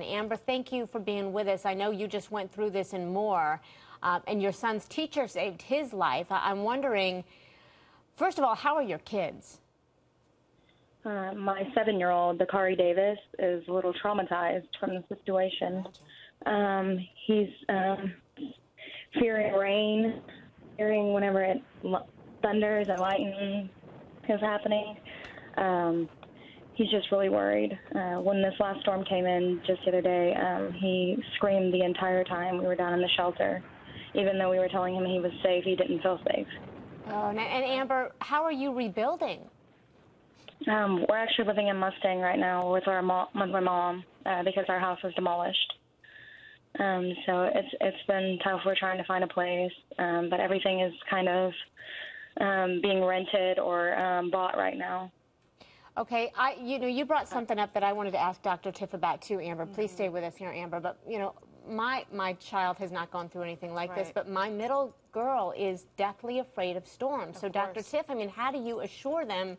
Amber, thank you for being with us. I know you just went through this and more, and your son's teacher saved his life. I'm wondering, first of all, how are your kids? My 7-year-old, Dakari Davis, is a little traumatized from the situation. He's fearing rain, fearing whenever it thunders and lightning is happening. He's just really worried. When this last storm came in just the other day, he screamed the entire time we were down in the shelter. Even though we were telling him he was safe, he didn't feel safe. Oh, and Amber, how are you rebuilding? We're actually living in Mustang right now with my mom because our house was demolished. So it's been tough. We're trying to find a place, but everything is kind of being rented or bought right now. Okay, you brought something up that I wanted to ask Dr. Tiff about too, Amber. Please stay with us here, Amber. But my child has not gone through anything like this, but my middle girl is deathly afraid of storms. So, Dr. Tiff, I mean, how do you assure them?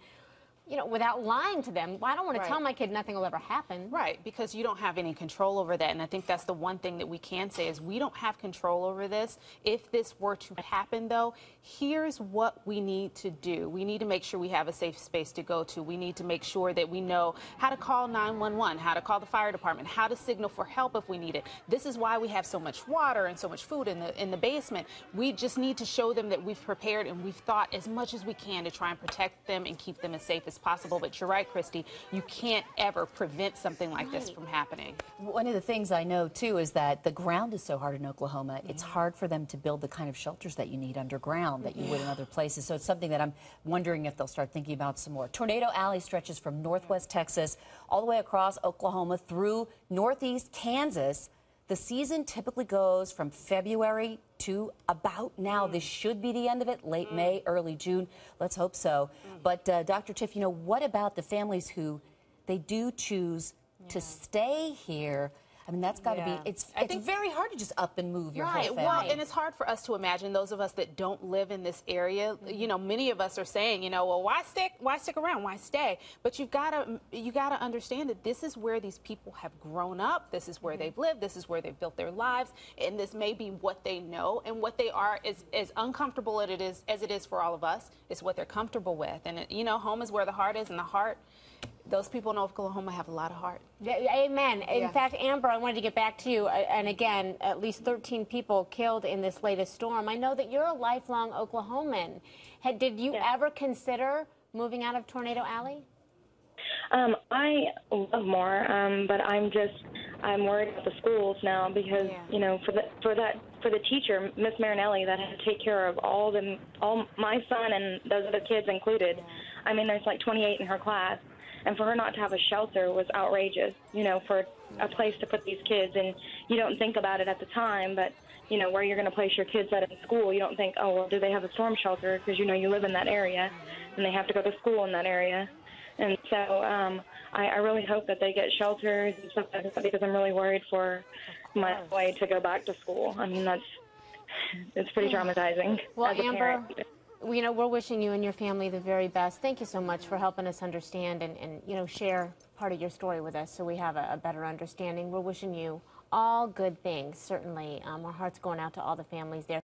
Without lying to them, I don't want to tell my kid nothing will ever happen. Right, because you don't have any control over that. And I think that's the one thing that we can say is we don't have control over this. If this were to happen, though, here's what we need to do. We need to make sure we have a safe space to go to. We need to make sure that we know how to call 911, how to call the fire department, how to signal for help if we need it. This is why we have so much water and so much food in the basement. We just need to show them that we've prepared and we've thought as much as we can to try and protect them and keep them as safe as possible. But you're right, Christy, you can't ever prevent something like this from happening. One of the things I know too is that the ground is so hard in Oklahoma. It's hard for them to build the kind of shelters that you need underground that you would in other places. So it's something that I'm wondering if they'll start thinking about some more. Tornado Alley stretches from northwest Texas all the way across Oklahoma through northeast Kansas. The season typically goes from February to about now. This should be the end of it, late May, early June. Let's hope so. But Dr. Tiff, what about the families who they do choose to stay here? I mean, that's got to be, it's very hard to just up and move your whole family. Well, and it's hard for us to imagine, those of us that don't live in this area, many of us are saying, well, why stick around? Why stay? But you gotta understand that this is where these people have grown up. This is where they've lived. This is where they've built their lives. And this may be what they know, and what they are is as uncomfortable as it is for all of us. It's what they're comfortable with. And, home is where the heart is, and the heart, those people in Oklahoma have a lot of heart. Yeah, amen. In fact, Amber, I wanted to get back to you. And again, at least 13 people killed in this latest storm. I know that you're a lifelong Oklahoman. Did you ever consider moving out of Tornado Alley? I love more, but I'm worried about the schools now because for the teacher, Miss Marinelli, that had to take care of all my son and those other kids included. I mean, there's like 28 in her class. And for her not to have a shelter was outrageous, for a place to put these kids. And you don't think about it at the time, but, where you're going to place your kids at in school, you don't think, oh, well, do they have a storm shelter? Because, you live in that area, and they have to go to school in that area. And so I really hope that they get shelters and stuff like that, because I'm really worried for my boy to go back to school. I mean, it's pretty traumatizing. Well, Amber, we're wishing you and your family the very best. Thank you so much for helping us understand and share part of your story with us so we have a better understanding. We're wishing you all good things, certainly. Our heart's going out to all the families there.